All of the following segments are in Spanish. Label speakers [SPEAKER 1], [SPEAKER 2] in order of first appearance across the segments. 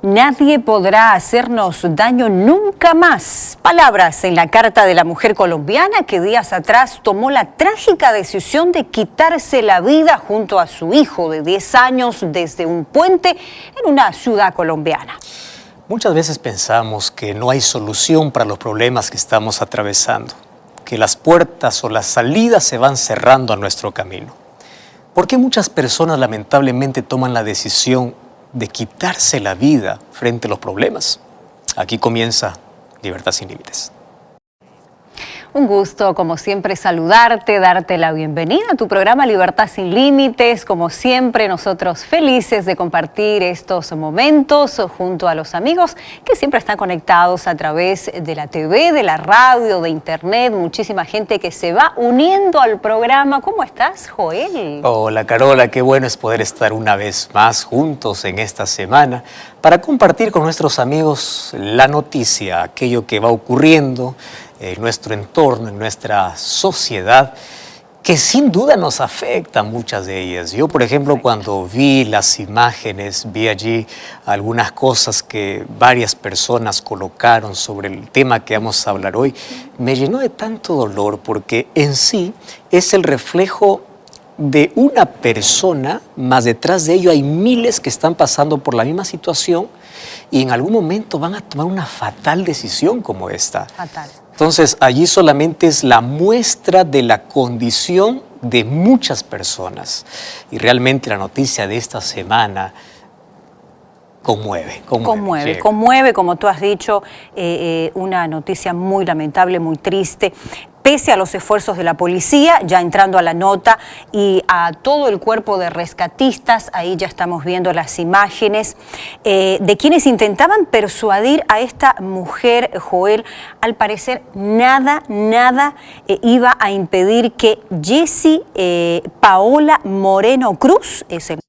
[SPEAKER 1] Nadie podrá hacernos daño nunca más. Palabras en la carta de la mujer colombiana que días atrás tomó la trágica decisión de quitarse la vida junto a su hijo de 10 años desde un puente en una ciudad colombiana.
[SPEAKER 2] Muchas veces pensamos que no hay solución para los problemas que estamos atravesando, que las puertas o las salidas se van cerrando a nuestro camino. ¿Por qué muchas personas lamentablemente toman la decisión de quitarse la vida frente a los problemas? Aquí comienza Libertad Sin Límites.
[SPEAKER 1] Un gusto, como siempre, saludarte, darte la bienvenida a tu programa Libertad Sin Límites. Como siempre, nosotros felices de compartir estos momentos junto a los amigos que siempre están conectados a través de la TV, de la radio, de internet. Muchísima gente que se va uniendo al programa. ¿Cómo estás, Joel?
[SPEAKER 2] Hola, Carola. Qué bueno es poder estar una vez más juntos en esta semana para compartir con nuestros amigos la noticia, aquello que va ocurriendo en nuestro entorno, en nuestra sociedad, que sin duda nos afecta muchas de ellas. Yo, por ejemplo, cuando vi las imágenes, vi allí algunas cosas que varias personas colocaron sobre el tema que vamos a hablar hoy, me llenó de tanto dolor porque en sí es el reflejo de una persona, más detrás de ello hay miles que están pasando por la misma situación y en algún momento van a tomar una fatal decisión como esta.
[SPEAKER 1] Fatal.
[SPEAKER 2] Entonces, allí solamente es la muestra de la condición de muchas personas. Y realmente la noticia de esta semana conmueve,
[SPEAKER 1] como tú has dicho, una noticia muy lamentable, muy triste. Pese a los esfuerzos de la policía, ya entrando a la nota, y a todo el cuerpo de rescatistas, ahí ya estamos viendo las imágenes, de quienes intentaban persuadir a esta mujer, Joel, al parecer nada iba a impedir que Jessie Paola Moreno Cruz, es el...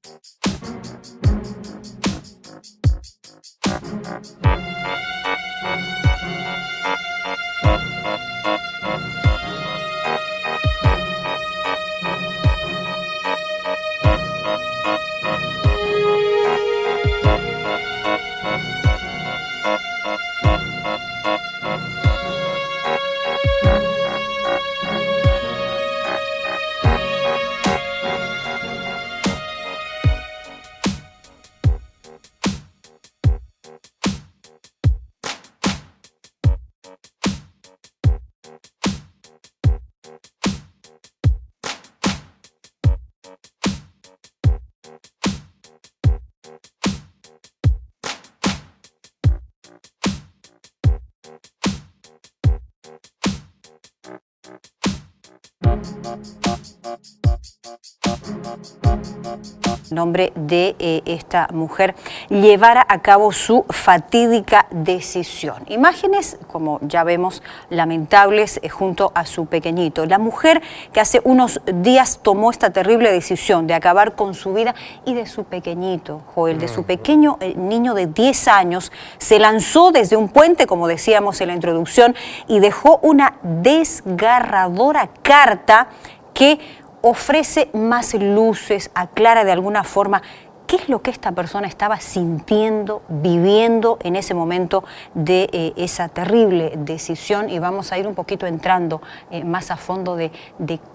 [SPEAKER 1] nombre de esta mujer llevara a cabo su fatídica decisión. Imágenes, como ya vemos, lamentables junto a su pequeñito. La mujer que hace unos días tomó esta terrible decisión de acabar con su vida y de su pequeñito, Joel, de su pequeño niño de 10 años, se lanzó desde un puente, como decíamos en la introducción, y dejó una desgarradora carta que ofrece más luces, aclara de alguna forma qué es lo que esta persona estaba sintiendo, viviendo en ese momento de esa terrible decisión, y vamos a ir un poquito entrando más a fondo de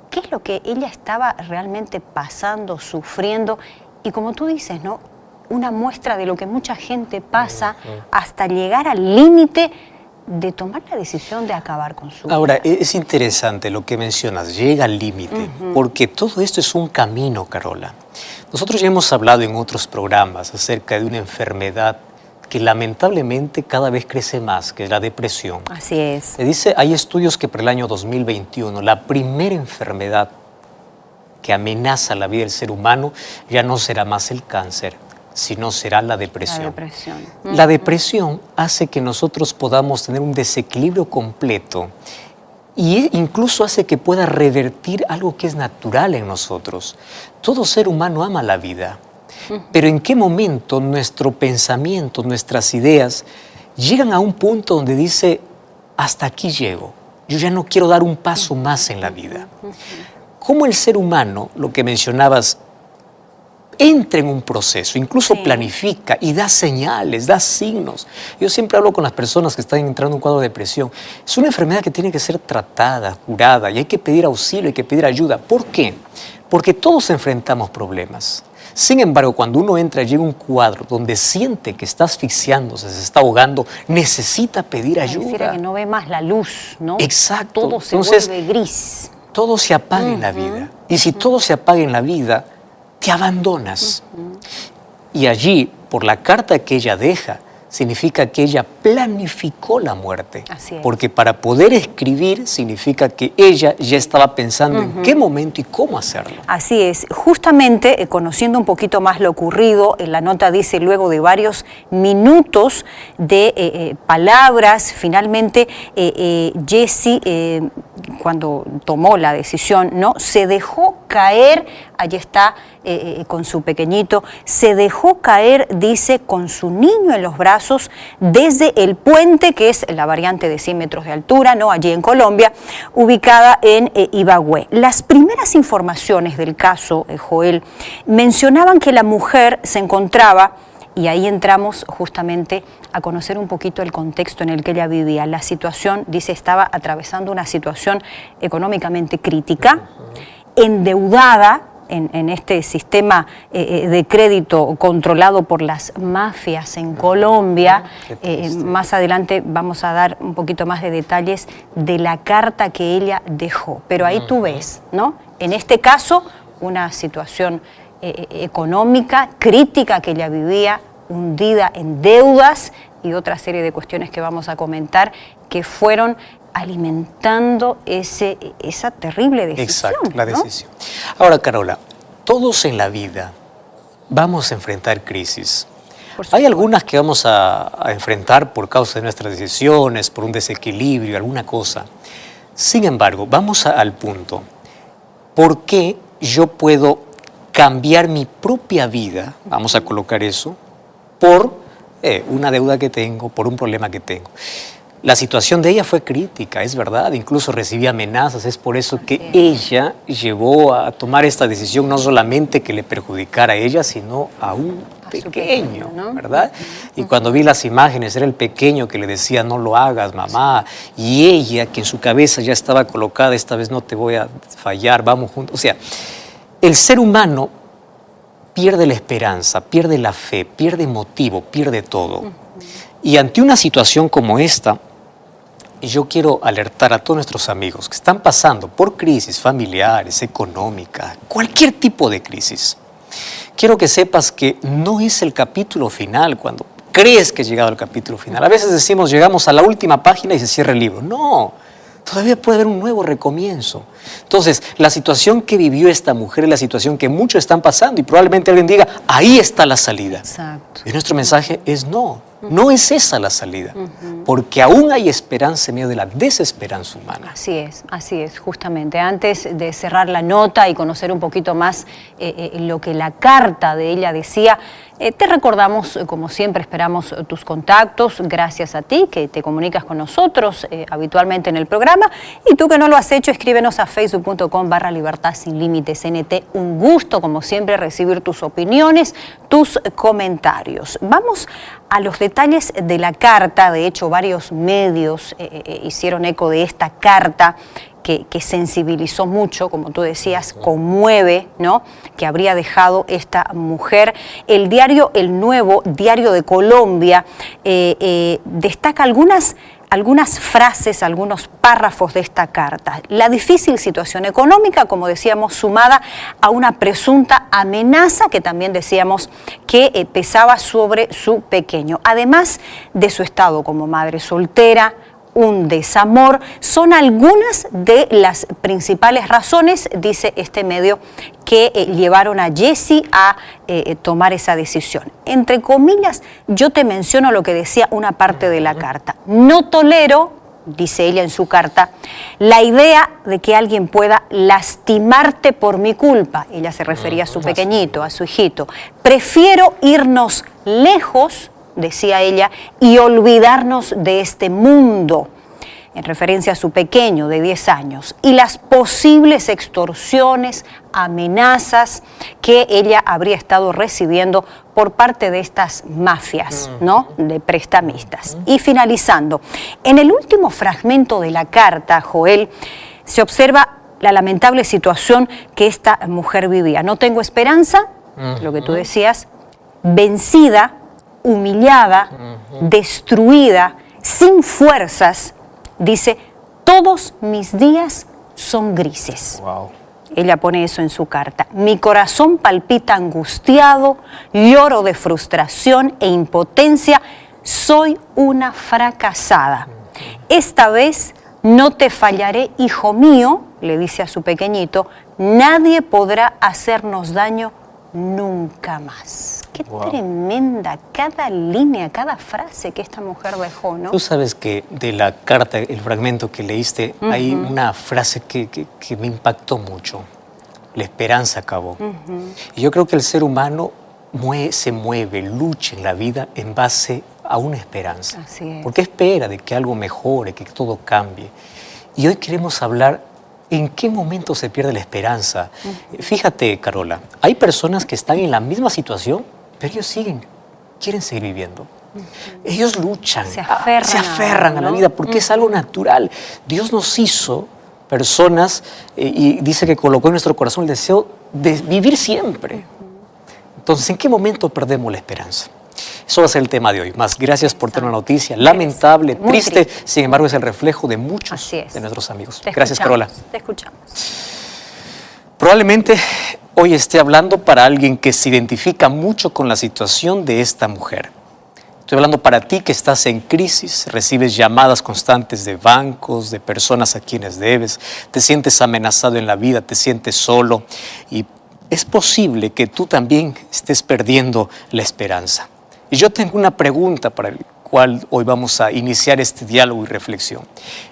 [SPEAKER 1] qué es lo que ella estaba realmente pasando, sufriendo, y como tú dices, ¿no? Una muestra de lo que mucha gente pasa hasta llegar al límite de tomar la decisión de acabar con su vida.
[SPEAKER 2] Ahora, es interesante lo que mencionas, llega al límite, porque todo esto es un camino, Carola. Nosotros ya hemos hablado en otros programas acerca de una enfermedad que lamentablemente cada vez crece más, que es la depresión.
[SPEAKER 1] Así es.
[SPEAKER 2] Se dice, hay estudios que para el año 2021, la primera enfermedad que amenaza la vida del ser humano ya no será más el cáncer, sino será la depresión. La depresión hace que nosotros podamos tener un desequilibrio completo y incluso hace que pueda revertir algo que es natural en nosotros. Todo ser humano ama la vida, pero ¿en qué momento nuestro pensamiento, nuestras ideas llegan a un punto donde dice, hasta aquí llego, yo ya no quiero dar un paso más en la vida? ¿Cómo el ser humano, lo que mencionabas, entra en un proceso, incluso planifica y da señales, da signos. Yo siempre hablo con las personas que están entrando en un cuadro de depresión. Es una enfermedad que tiene que ser tratada, curada, y hay que pedir auxilio, hay que pedir ayuda. ¿Por qué? Porque todos enfrentamos problemas. Sin embargo, cuando uno entra y llega a un cuadro donde siente que está asfixiándose, se está ahogando, necesita pedir ayuda.
[SPEAKER 1] Decir que no ve más la luz, ¿no?
[SPEAKER 2] Exacto.
[SPEAKER 1] Todo se vuelve gris.
[SPEAKER 2] Todo se apaga en la vida. Y si todo se apaga en la vida, te abandonas. Y allí, por la carta que ella deja, significa que ella planificó la muerte.
[SPEAKER 1] Así es.
[SPEAKER 2] Porque para poder escribir significa que ella ya estaba pensando en qué momento y cómo hacerlo.
[SPEAKER 1] Así es. Justamente, conociendo un poquito más lo ocurrido, la nota dice, luego de varios minutos de palabras, finalmente Jessie, cuando tomó la decisión, ¿no?, se dejó caer, allí está con su pequeñito, se dejó caer, dice, con su niño en los brazos desde el puente, que es la variante de 100 metros de altura, ¿no?, allí en Colombia, ubicada en Ibagué. Las primeras informaciones del caso, Joel, mencionaban que la mujer se encontraba, y ahí entramos justamente a conocer un poquito el contexto en el que ella vivía. La situación, dice, estaba atravesando una situación económicamente crítica, endeudada en este sistema de crédito controlado por las mafias en Colombia. Más adelante vamos a dar un poquito más de detalles de la carta que ella dejó. Pero ahí tú ves, ¿no?, en este caso, una situación económica crítica que ella vivía, hundida en deudas y otra serie de cuestiones que vamos a comentar que fueron alimentando esa terrible decisión.
[SPEAKER 2] Exacto, la
[SPEAKER 1] ¿no?
[SPEAKER 2] decisión. Ahora, Carola, todos en la vida vamos a enfrentar crisis. Hay algunas que vamos a enfrentar por causa de nuestras decisiones, por un desequilibrio, alguna cosa. Sin embargo, vamos al punto. ¿Por qué yo puedo cambiar mi propia vida, vamos a colocar eso, por una deuda que tengo, por un problema que tengo? La situación de ella fue crítica, es verdad, incluso recibía amenazas, es por eso que ella llevó a tomar esta decisión, no solamente que le perjudicara a ella, sino a un pequeño, ¿no?, ¿verdad? Y cuando vi las imágenes, era el pequeño que le decía, no lo hagas, mamá, y ella, que en su cabeza ya estaba colocada, esta vez no te voy a fallar, vamos juntos. O sea, el ser humano pierde la esperanza, pierde la fe, pierde motivo, pierde todo. Y ante una situación como esta, yo quiero alertar a todos nuestros amigos que están pasando por crisis familiares, económicas, cualquier tipo de crisis. Quiero que sepas que no es el capítulo final cuando crees que has llegado al capítulo final. A veces decimos, llegamos a la última página y se cierra el libro. No, todavía puede haber un nuevo recomienzo. Entonces, la situación que vivió esta mujer es la situación que muchos están pasando y probablemente alguien diga, ahí está la salida.
[SPEAKER 1] Exacto.
[SPEAKER 2] Y nuestro mensaje es no. No es esa la salida, porque aún hay esperanza en medio de la desesperanza humana.
[SPEAKER 1] Así es, justamente. Antes de cerrar la nota y conocer un poquito más lo que la carta de ella decía, te recordamos, como siempre, esperamos tus contactos, gracias a ti que te comunicas con nosotros habitualmente en el programa, y tú que no lo has hecho, escríbenos a facebook.com/Libertad Sin Límites NT. Un gusto, como siempre, recibir tus opiniones, tus comentarios. Vamos a los detalles de la carta. De hecho, varios medios hicieron eco de esta carta que sensibilizó mucho, como tú decías, conmueve, ¿no?, que habría dejado esta mujer. El diario El Nuevo, diario de Colombia, destaca algunas frases, algunos párrafos de esta carta. La difícil situación económica, como decíamos, sumada a una presunta amenaza que también decíamos que pesaba sobre su pequeño. Además de su estado como madre soltera, un desamor, son algunas de las principales razones, dice este medio, que llevaron a Jessie a tomar esa decisión. Entre comillas, yo te menciono lo que decía una parte de la carta. No tolero, dice ella en su carta, la idea de que alguien pueda lastimarte por mi culpa. Ella se refería a su pequeñito, a su hijito. Prefiero irnos lejos, decía ella, y olvidarnos de este mundo. en referencia a su pequeño de 10 años, y las posibles extorsiones, amenazas que ella habría estado recibiendo por parte de estas mafias, ¿no?, de prestamistas. Y finalizando, en el último fragmento de la carta, Joel, se observa la lamentable situación que esta mujer vivía. No tengo esperanza, lo que tú decías, vencida, humillada, destruida, sin fuerzas, dice, todos mis días son grises.
[SPEAKER 2] Wow.
[SPEAKER 1] Ella pone eso en su carta. Mi corazón palpita angustiado, lloro de frustración e impotencia, soy una fracasada. Esta vez no te fallaré, hijo mío, le dice a su pequeñito, nadie podrá hacernos daño nunca más. Qué tremenda cada línea, cada frase que esta mujer dejó, ¿no?
[SPEAKER 2] Tú sabes que de la carta, el fragmento que leíste, hay una frase que me impactó mucho. La esperanza acabó. Y yo creo que el ser humano se mueve, lucha en la vida en base a una esperanza.
[SPEAKER 1] Así es.
[SPEAKER 2] Porque espera de que algo mejore, que todo cambie. Y hoy queremos hablar en qué momento se pierde la esperanza. Fíjate, Carola, hay personas que están en la misma situación, pero ellos quieren seguir viviendo. Ellos luchan, se aferran a la vida porque es algo natural. Dios nos hizo personas y dice que colocó en nuestro corazón el deseo de vivir siempre. Entonces, ¿en qué momento perdemos la esperanza? Eso va a ser el tema de hoy. Más gracias por tener una noticia lamentable, triste, sin embargo es el reflejo de muchos de nuestros amigos. Gracias, Carola.
[SPEAKER 1] Te escuchamos.
[SPEAKER 2] Probablemente hoy esté hablando para alguien que se identifica mucho con la situación de esta mujer. Estoy hablando para ti que estás en crisis, recibes llamadas constantes de bancos, de personas a quienes debes, te sientes amenazado en la vida, te sientes solo y es posible que tú también estés perdiendo la esperanza. Y yo tengo una pregunta para el cual hoy vamos a iniciar este diálogo y reflexión.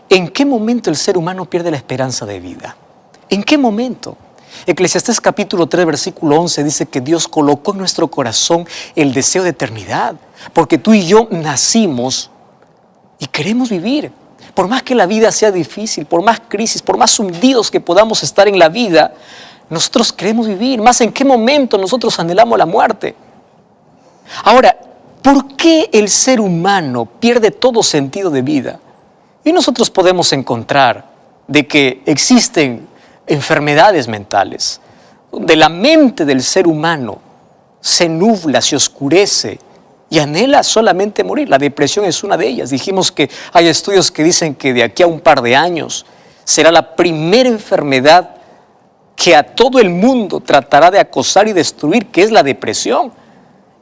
[SPEAKER 2] ¿En qué momento el ser humano pierde la esperanza de vida? ¿En qué momento? Eclesiastés capítulo 3, versículo 11 dice que Dios colocó en nuestro corazón el deseo de eternidad, porque tú y yo nacimos y queremos vivir. Por más que la vida sea difícil, por más crisis, por más hundidos que podamos estar en la vida, nosotros queremos vivir. Más en qué momento nosotros anhelamos la muerte. Ahora, ¿por qué el ser humano pierde todo sentido de vida? Y nosotros podemos encontrar de que existen enfermedades mentales, donde la mente del ser humano se nubla, se oscurece y anhela solamente morir. La depresión es una de ellas. Dijimos que hay estudios que dicen que de aquí a un par de años será la primera enfermedad que a todo el mundo tratará de acosar y destruir, que es la depresión.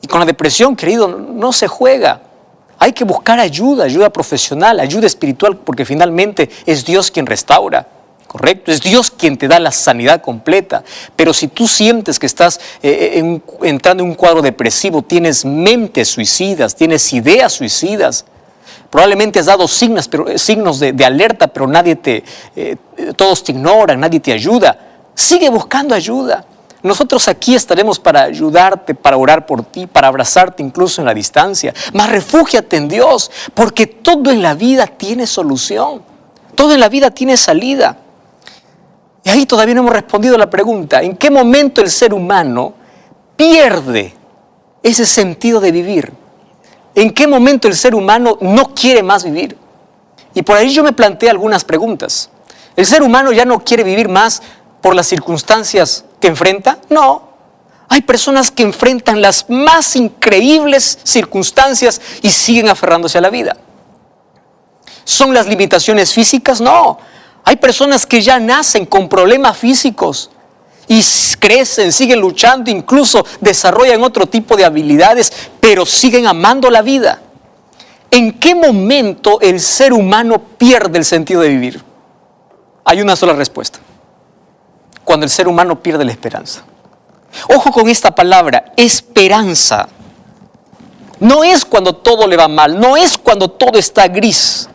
[SPEAKER 2] Y con la depresión, querido, no se juega. Hay que buscar ayuda profesional, ayuda espiritual, porque finalmente es Dios quien restaura, ¿correcto? Es Dios quien te da la sanidad completa. Pero si tú sientes que estás entrando en un cuadro depresivo, tienes mentes suicidas, tienes ideas suicidas, probablemente has dado signos de alerta, pero todos te ignoran, nadie te ayuda. Sigue buscando ayuda. Nosotros aquí estaremos para ayudarte, para orar por ti, para abrazarte incluso en la distancia. Mas refúgiate en Dios, porque todo en la vida tiene solución. Todo en la vida tiene salida. Y ahí todavía no hemos respondido a la pregunta, ¿en qué momento el ser humano pierde ese sentido de vivir? ¿En qué momento el ser humano no quiere más vivir? Y por ahí yo me planteé algunas preguntas. ¿El ser humano ya no quiere vivir más por las circunstancias que enfrenta? No. Hay personas que enfrentan las más increíbles circunstancias y siguen aferrándose a la vida. ¿Son las limitaciones físicas? No. Hay personas que ya nacen con problemas físicos y crecen, siguen luchando, incluso desarrollan otro tipo de habilidades, pero siguen amando la vida. ¿En qué momento el ser humano pierde el sentido de vivir? Hay una sola respuesta. Cuando el ser humano pierde la esperanza. Ojo con esta palabra, esperanza. No es cuando todo le va mal, no es cuando todo está gris,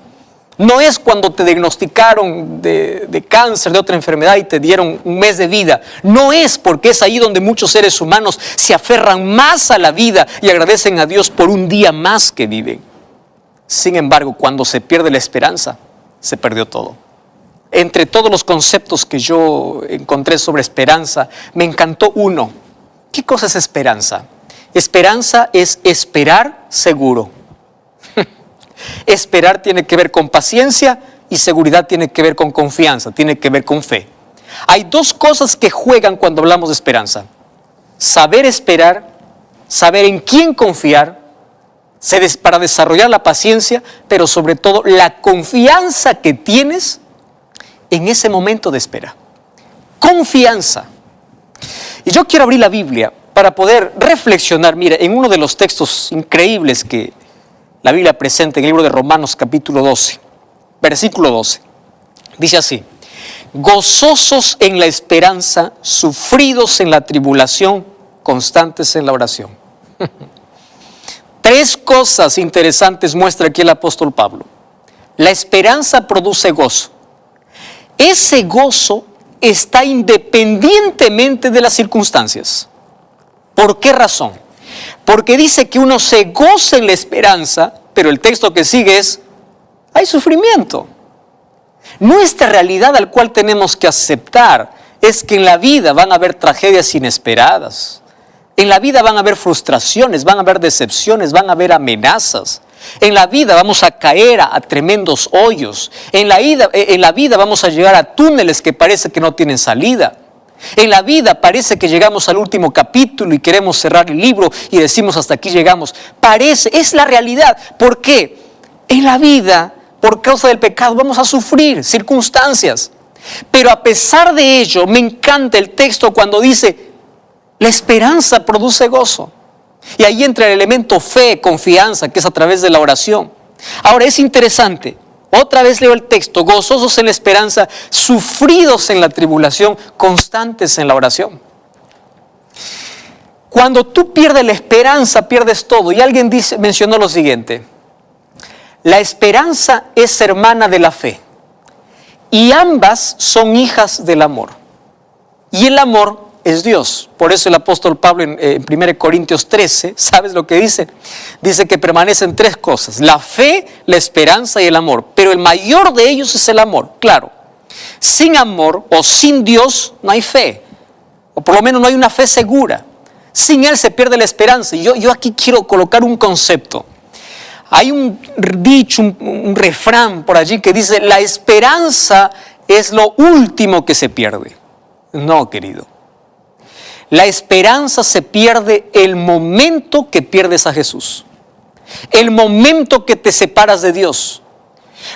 [SPEAKER 2] no es cuando te diagnosticaron de cáncer, de otra enfermedad y te dieron un mes de vida. No es, porque es ahí donde muchos seres humanos se aferran más a la vida y agradecen a Dios por un día más que viven. Sin embargo, cuando se pierde la esperanza, se perdió todo. Entre todos los conceptos que yo encontré sobre esperanza, me encantó uno. ¿Qué cosa es esperanza? Esperanza es esperar seguro. Esperar tiene que ver con paciencia y seguridad tiene que ver con confianza, tiene que ver con fe. Hay dos cosas que juegan cuando hablamos de esperanza. Saber esperar, saber en quién confiar, para desarrollar la paciencia, pero sobre todo la confianza que tienes en ese momento de espera. Confianza. Y yo quiero abrir la Biblia para poder reflexionar, mira, en uno de los textos increíbles que la Biblia presenta en el libro de Romanos capítulo 12, versículo 12. Dice así: gozosos en la esperanza, sufridos en la tribulación, constantes en la oración. Tres cosas interesantes muestra aquí el apóstol Pablo. La esperanza produce gozo. Ese gozo está independientemente de las circunstancias. ¿Por qué razón? Porque dice que uno se goza en la esperanza, pero el texto que sigue es: hay sufrimiento. Nuestra realidad al cual tenemos que aceptar es que en la vida van a haber tragedias inesperadas. En la vida van a haber frustraciones, van a haber decepciones, van a haber amenazas. En la vida vamos a caer a tremendos hoyos. En la vida vamos a llegar a túneles que parece que no tienen salida. En la vida parece que llegamos al último capítulo y queremos cerrar el libro y decimos: hasta aquí llegamos. Es la realidad. ¿Por qué? En la vida, por causa del pecado, vamos a sufrir circunstancias. Pero a pesar de ello, me encanta el texto cuando dice: la esperanza produce gozo. Y ahí entra el elemento fe, confianza, que es a través de la oración. Ahora es interesante, otra vez leo el texto: gozosos en la esperanza, sufridos en la tribulación, constantes en la oración. Cuando tú pierdes la esperanza, pierdes todo. Y alguien mencionó lo siguiente: la esperanza es hermana de la fe, y ambas son hijas del amor. Y el amor es Dios. Por eso el apóstol Pablo en 1 Corintios 13, ¿sabes lo que dice? Dice que permanecen tres cosas: la fe, la esperanza y el amor. Pero el mayor de ellos es el amor. Claro, sin amor o sin Dios no hay fe. O por lo menos no hay una fe segura. Sin Él se pierde la esperanza. Y yo aquí quiero colocar un concepto. Hay un dicho, un refrán por allí que dice: la esperanza es lo último que se pierde. No, querido. La esperanza se pierde el momento que pierdes a Jesús. El momento que te separas de Dios.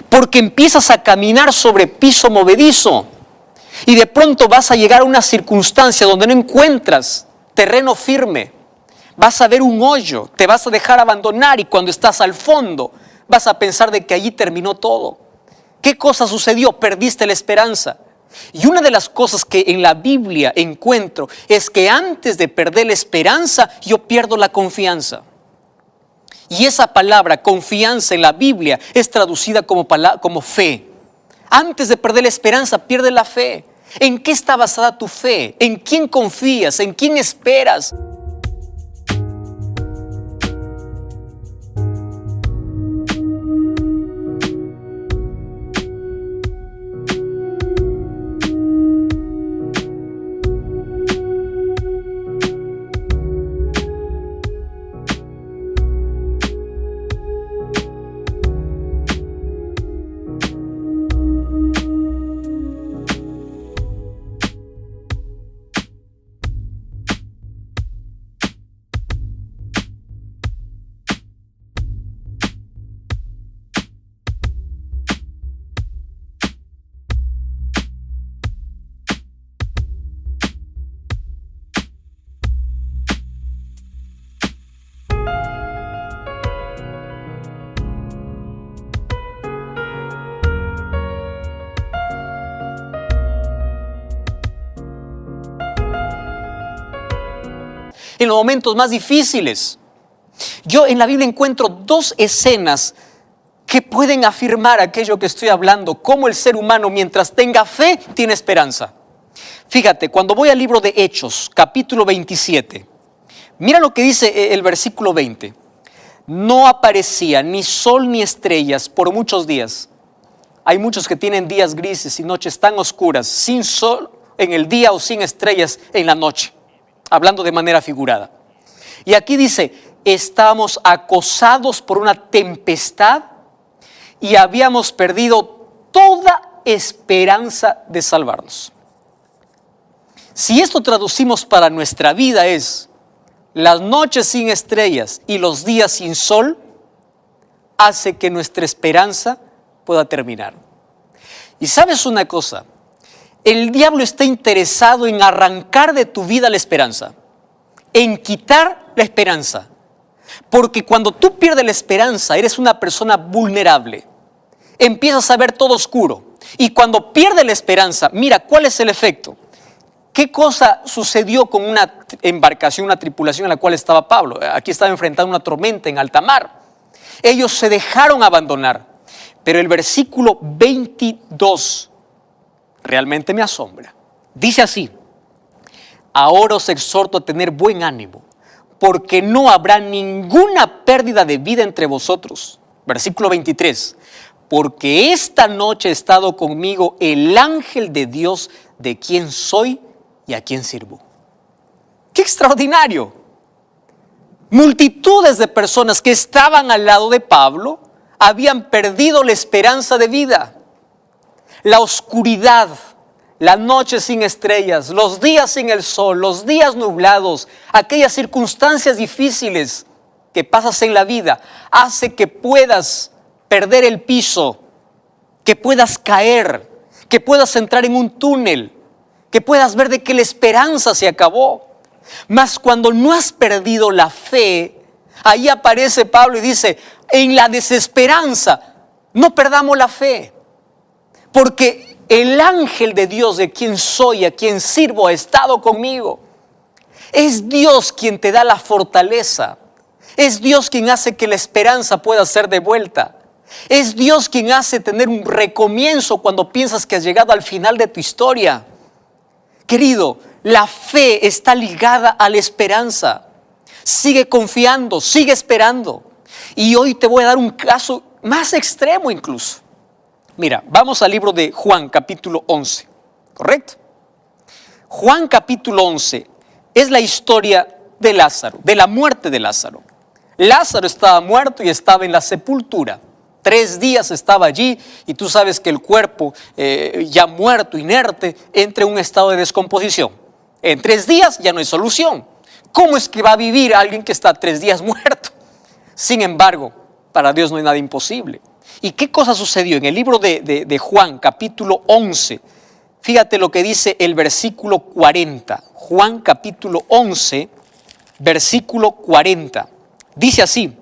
[SPEAKER 2] Porque empiezas a caminar sobre piso movedizo. Y de pronto vas a llegar a una circunstancia donde no encuentras terreno firme. Vas a ver un hoyo, te vas a dejar abandonar, y cuando estás al fondo vas a pensar de que allí terminó todo. ¿Qué cosa sucedió? Perdiste la esperanza. Y una de las cosas que en la Biblia encuentro es que antes de perder la esperanza, yo pierdo la confianza. Y esa palabra, confianza, en la Biblia es traducida como fe. Antes de perder la esperanza, pierde la fe. ¿En qué está basada tu fe? ¿En quién confías? ¿En quién esperas? En los momentos más difíciles. Yo en la Biblia encuentro dos escenas que pueden afirmar aquello que estoy hablando, cómo el ser humano, mientras tenga fe, tiene esperanza. Fíjate, cuando voy al libro de Hechos, capítulo 27, mira lo que dice el versículo 20. No aparecía ni sol ni estrellas por muchos días. Hay muchos que tienen días grises y noches tan oscuras, sin sol en el día o sin estrellas en la noche, hablando de manera figurada. Y aquí dice, estábamos acosados por una tempestad y habíamos perdido toda esperanza de salvarnos. Si esto traducimos para nuestra vida es, las noches sin estrellas y los días sin sol, hace que nuestra esperanza pueda terminar. Y sabes una cosa, el diablo está interesado en arrancar de tu vida la esperanza, en quitar la esperanza, porque cuando tú pierdes la esperanza, eres una persona vulnerable, empiezas a ver todo oscuro, y cuando pierdes la esperanza, mira, ¿cuál es el efecto? ¿Qué cosa sucedió con una embarcación, una tripulación en la cual estaba Pablo? Aquí estaba enfrentando una tormenta en alta mar. Ellos se dejaron abandonar, pero el versículo 22 realmente me asombra. Dice así, ahora os exhorto a tener buen ánimo, porque no habrá ninguna pérdida de vida entre vosotros. Versículo 23, porque esta noche ha estado conmigo el ángel de Dios, de quien soy y a quien sirvo. ¡Qué extraordinario! Multitudes de personas que estaban al lado de Pablo habían perdido la esperanza de vida. La oscuridad, la noche sin estrellas, los días sin el sol, los días nublados, aquellas circunstancias difíciles que pasas en la vida, hace que puedas perder el piso, que puedas caer, que puedas entrar en un túnel, que puedas ver de que la esperanza se acabó. Mas cuando no has perdido la fe, ahí aparece Pablo y dice, en la desesperanza, no perdamos la fe, porque el ángel de Dios, de quien soy, a quien sirvo, ha estado conmigo. Es Dios quien te da la fortaleza, es Dios quien hace que la esperanza pueda ser devuelta, es Dios quien hace tener un recomienzo cuando piensas que has llegado al final de tu historia. Querido, la fe está ligada a la esperanza. Sigue confiando, sigue esperando. Y hoy te voy a dar un caso más extremo incluso. Mira, vamos al libro de Juan capítulo 11, ¿correcto? Juan capítulo 11 es la historia de Lázaro, de la muerte de Lázaro. Lázaro estaba muerto y estaba en la sepultura. 3 días estaba allí y tú sabes que el cuerpo ya muerto, inerte, entra en un estado de descomposición. En 3 días ya no hay solución. ¿Cómo es que va a vivir alguien que está 3 días muerto? Sin embargo, para Dios no hay nada imposible. ¿Y qué cosa sucedió? En el libro de Juan, capítulo 11, fíjate lo que dice el versículo 40. Juan, capítulo 11, versículo 40. Dice así,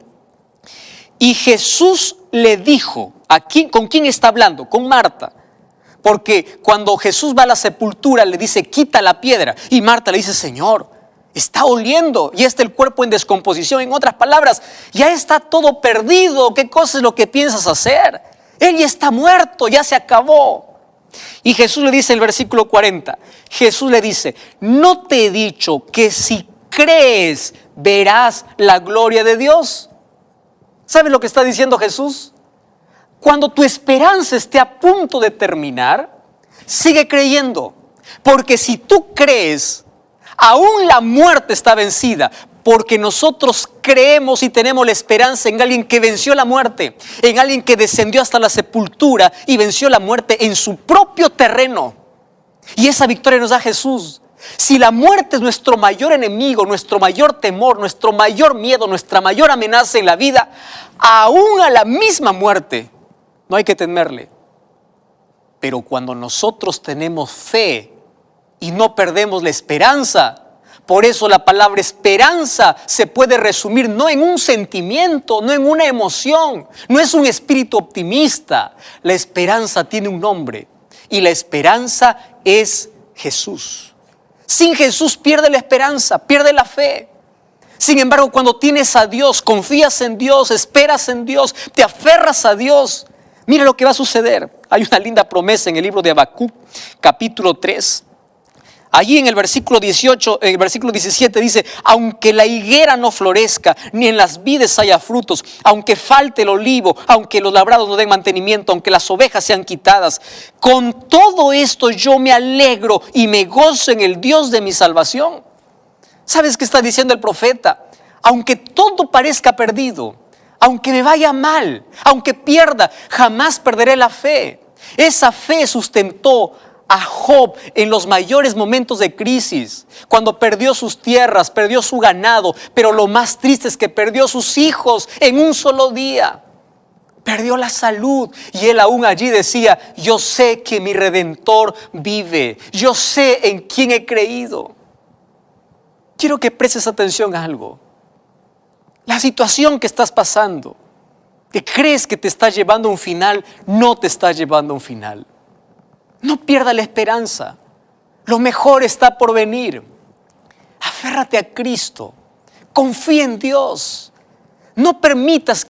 [SPEAKER 2] y Jesús le dijo, ¿con quién está hablando? Con Marta. Porque cuando Jesús va a la sepultura le dice, quita la piedra. Y Marta le dice, Señor, está oliendo y está el cuerpo en descomposición. En otras palabras, ya está todo perdido. ¿Qué cosa es lo que piensas hacer? Él ya está muerto, ya se acabó. Y Jesús le dice en el versículo 40, Jesús le dice, ¿no te he dicho que si crees verás la gloria de Dios? ¿Sabes lo que está diciendo Jesús? Cuando tu esperanza esté a punto de terminar, sigue creyendo. Porque si tú crees, aún la muerte está vencida. Porque nosotros creemos y tenemos la esperanza en alguien que venció la muerte. En alguien que descendió hasta la sepultura y venció la muerte en su propio terreno. Y esa victoria nos da Jesús. Si la muerte es nuestro mayor enemigo, nuestro mayor temor, nuestro mayor miedo, nuestra mayor amenaza en la vida, aún a la misma muerte no hay que temerle. Pero cuando nosotros tenemos fe y no perdemos la esperanza, por eso la palabra esperanza se puede resumir no en un sentimiento, no en una emoción, no es un espíritu optimista. La esperanza tiene un nombre y la esperanza es Jesús. Sin Jesús pierde la esperanza, pierde la fe. Sin embargo, cuando tienes a Dios, confías en Dios, esperas en Dios, te aferras a Dios, mira lo que va a suceder. Hay una linda promesa en el libro de Habacuc, capítulo 3. Allí en el versículo 18, en el versículo 17 dice, aunque la higuera no florezca, ni en las vides haya frutos, aunque falte el olivo, aunque los labrados no den mantenimiento, aunque las ovejas sean quitadas, con todo esto yo me alegro y me gozo en el Dios de mi salvación. ¿Sabes qué está diciendo el profeta? Aunque todo parezca perdido, aunque me vaya mal, aunque pierda, jamás perderé la fe. Esa fe sustentó a Job en los mayores momentos de crisis, cuando perdió sus tierras, perdió su ganado, pero lo más triste es que perdió sus hijos en un solo día. Perdió la salud y él aún allí decía, yo sé que mi Redentor vive, yo sé en quién he creído. Quiero que prestes atención a algo. La situación que estás pasando, que crees que te está llevando a un final, no te está llevando a un final. No pierda la esperanza. Lo mejor está por venir. Aférrate a Cristo. Confía en Dios. No permitas